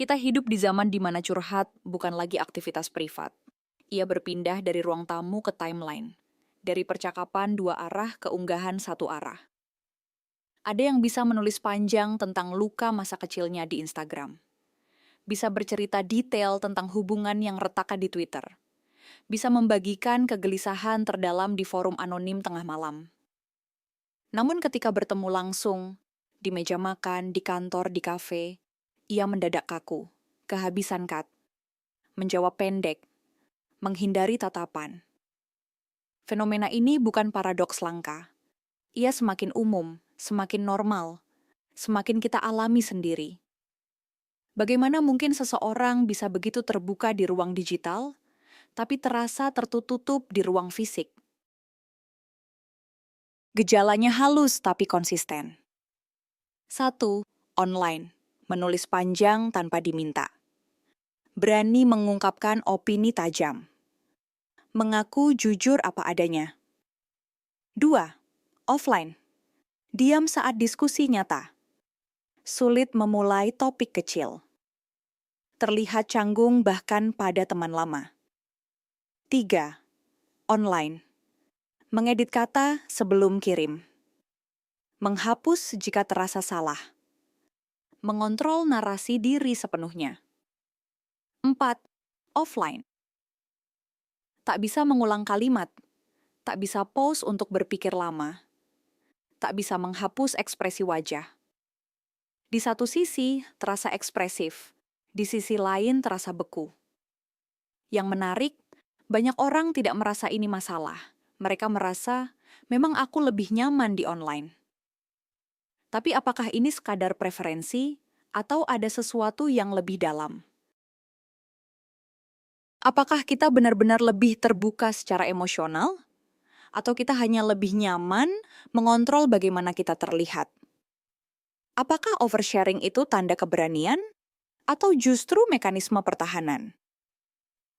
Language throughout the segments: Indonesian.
Kita hidup di zaman di mana curhat bukan lagi aktivitas privat. Ia berpindah dari ruang tamu ke timeline. Dari percakapan dua arah ke unggahan satu arah. Ada yang bisa menulis panjang tentang luka masa kecilnya di Instagram. Bisa bercerita detail tentang hubungan yang retak di Twitter. Bisa membagikan kegelisahan terdalam di forum anonim tengah malam. Namun ketika bertemu langsung, di meja makan, di kantor, di kafe, ia mendadak kaku, kehabisan menjawab pendek, menghindari tatapan. Fenomena ini bukan paradoks langka. Ia semakin umum, semakin normal, semakin kita alami sendiri. Bagaimana mungkin seseorang bisa begitu terbuka di ruang digital, tapi terasa tertutup di ruang fisik? Gejalanya halus tapi konsisten. 1. Online, menulis panjang tanpa diminta. Berani mengungkapkan opini tajam. Mengaku jujur apa adanya. 2. Offline, diam saat diskusi nyata. Sulit memulai topik kecil. Terlihat canggung bahkan pada teman lama. 3. Online, mengedit kata sebelum kirim. Menghapus jika terasa salah. Mengontrol narasi diri sepenuhnya. 4. Offline, tak bisa mengulang kalimat, tak bisa pause untuk berpikir lama, tak bisa menghapus ekspresi wajah. Di satu sisi, terasa ekspresif. Di sisi lain, terasa beku. Yang menarik, banyak orang tidak merasa ini masalah. Mereka merasa, memang aku lebih nyaman di online. Tapi apakah ini sekadar preferensi, atau ada sesuatu yang lebih dalam? Apakah kita benar-benar lebih terbuka secara emosional? Atau kita hanya lebih nyaman mengontrol bagaimana kita terlihat? Apakah oversharing itu tanda keberanian? Atau justru mekanisme pertahanan?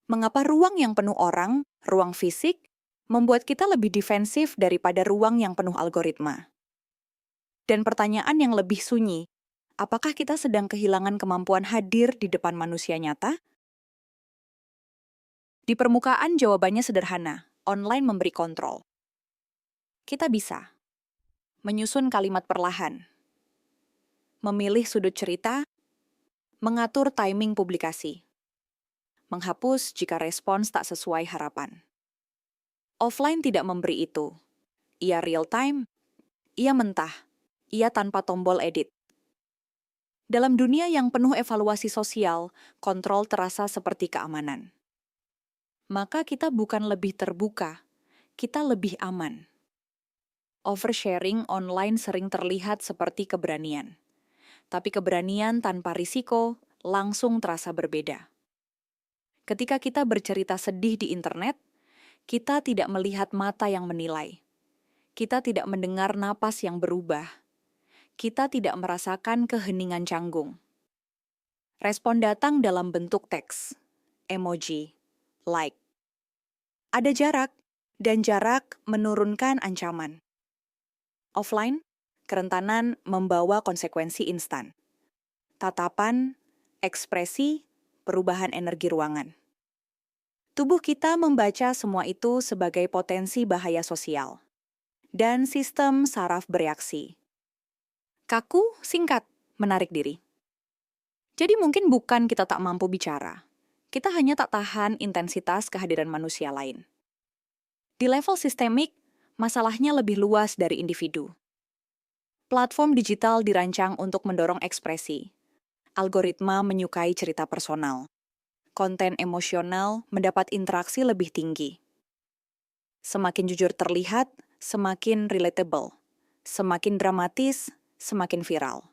Mengapa ruang yang penuh orang, ruang fisik, membuat kita lebih defensif daripada ruang yang penuh algoritma? Dan pertanyaan yang lebih sunyi, apakah kita sedang kehilangan kemampuan hadir di depan manusia nyata? Di permukaan jawabannya sederhana, online memberi kontrol. Kita bisa menyusun kalimat perlahan, memilih sudut cerita, mengatur timing publikasi, menghapus jika respons tak sesuai harapan. Offline tidak memberi itu. Ia real time, ia mentah, ia tanpa tombol edit. Dalam dunia yang penuh evaluasi sosial, kontrol terasa seperti keamanan. Maka kita bukan lebih terbuka, kita lebih aman. Oversharing online sering terlihat seperti keberanian. Tapi keberanian tanpa risiko langsung terasa berbeda. Ketika kita bercerita sedih di internet, kita tidak melihat mata yang menilai. Kita tidak mendengar napas yang berubah. Kita tidak merasakan keheningan canggung. Respon datang dalam bentuk teks, emoji, like. Ada jarak, dan jarak menurunkan ancaman. Offline, kerentanan membawa konsekuensi instan. Tatapan, ekspresi, perubahan energi ruangan. Tubuh kita membaca semua itu sebagai potensi bahaya sosial. Dan sistem saraf bereaksi. Kaku, singkat, menarik diri. Jadi mungkin bukan kita tak mampu bicara. Kita hanya tak tahan intensitas kehadiran manusia lain. Di level sistemik, masalahnya lebih luas dari individu. Platform digital dirancang untuk mendorong ekspresi. Algoritma menyukai cerita personal. Konten emosional mendapat interaksi lebih tinggi. Semakin jujur terlihat, semakin relatable. Semakin dramatis, semakin viral.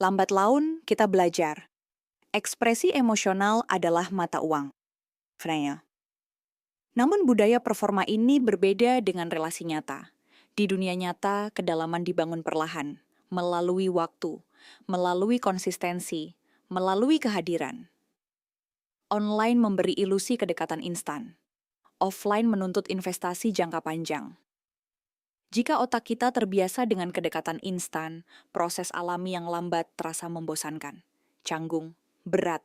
Lambat laun, kita belajar. Ekspresi emosional adalah mata uang. Freya. Namun budaya performa ini berbeda dengan relasi nyata. Di dunia nyata, kedalaman dibangun perlahan, melalui waktu, melalui konsistensi, melalui kehadiran. Online memberi ilusi kedekatan instan. Offline menuntut investasi jangka panjang. Jika otak kita terbiasa dengan kedekatan instan, proses alami yang lambat terasa membosankan, canggung, berat.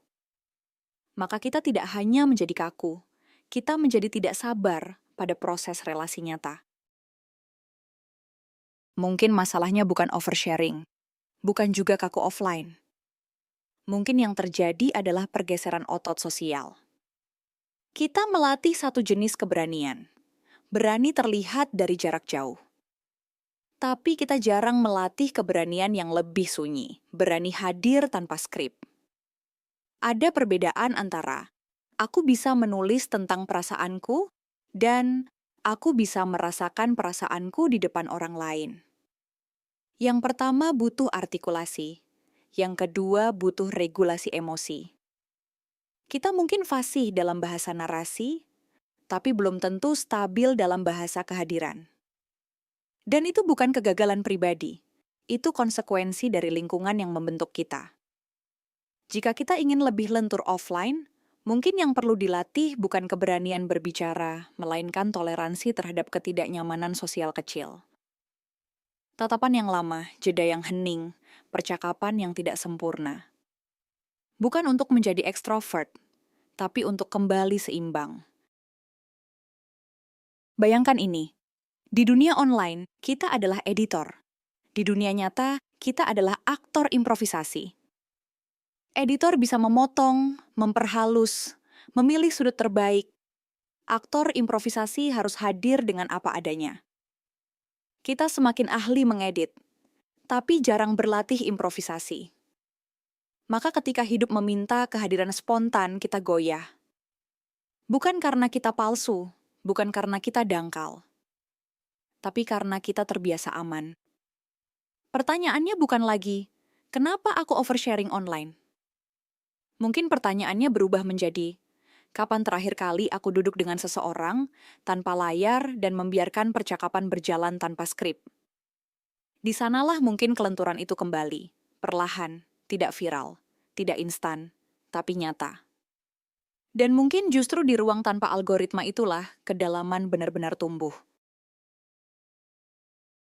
Maka kita tidak hanya menjadi kaku, kita menjadi tidak sabar pada proses relasi nyata. Mungkin masalahnya bukan oversharing, bukan juga kaku offline. Mungkin yang terjadi adalah pergeseran otot sosial. Kita melatih satu jenis keberanian. Berani terlihat dari jarak jauh. Tapi kita jarang melatih keberanian yang lebih sunyi, berani hadir tanpa skrip. Ada perbedaan antara aku bisa menulis tentang perasaanku dan aku bisa merasakan perasaanku di depan orang lain. Yang pertama butuh artikulasi, yang kedua butuh regulasi emosi. Kita mungkin fasih dalam bahasa narasi, tapi belum tentu stabil dalam bahasa kehadiran. Dan itu bukan kegagalan pribadi, itu konsekuensi dari lingkungan yang membentuk kita. Jika kita ingin lebih lentur offline, mungkin yang perlu dilatih bukan keberanian berbicara, melainkan toleransi terhadap ketidaknyamanan sosial kecil. Tatapan yang lama, jeda yang hening, percakapan yang tidak sempurna. Bukan untuk menjadi ekstrovert, tapi untuk kembali seimbang. Bayangkan ini, di dunia online, kita adalah editor. Di dunia nyata, kita adalah aktor improvisasi. Editor bisa memotong, memperhalus, memilih sudut terbaik. Aktor improvisasi harus hadir dengan apa adanya. Kita semakin ahli mengedit, tapi jarang berlatih improvisasi. Maka ketika hidup meminta kehadiran spontan, kita goyah. Bukan karena kita palsu, bukan karena kita dangkal, tapi karena kita terbiasa aman. Pertanyaannya bukan lagi, kenapa aku oversharing online? Mungkin pertanyaannya berubah menjadi, kapan terakhir kali aku duduk dengan seseorang tanpa layar dan membiarkan percakapan berjalan tanpa skrip? Di sanalah mungkin kelenturan itu kembali, perlahan, tidak viral, tidak instan, tapi nyata. Dan mungkin justru di ruang tanpa algoritma itulah kedalaman benar-benar tumbuh.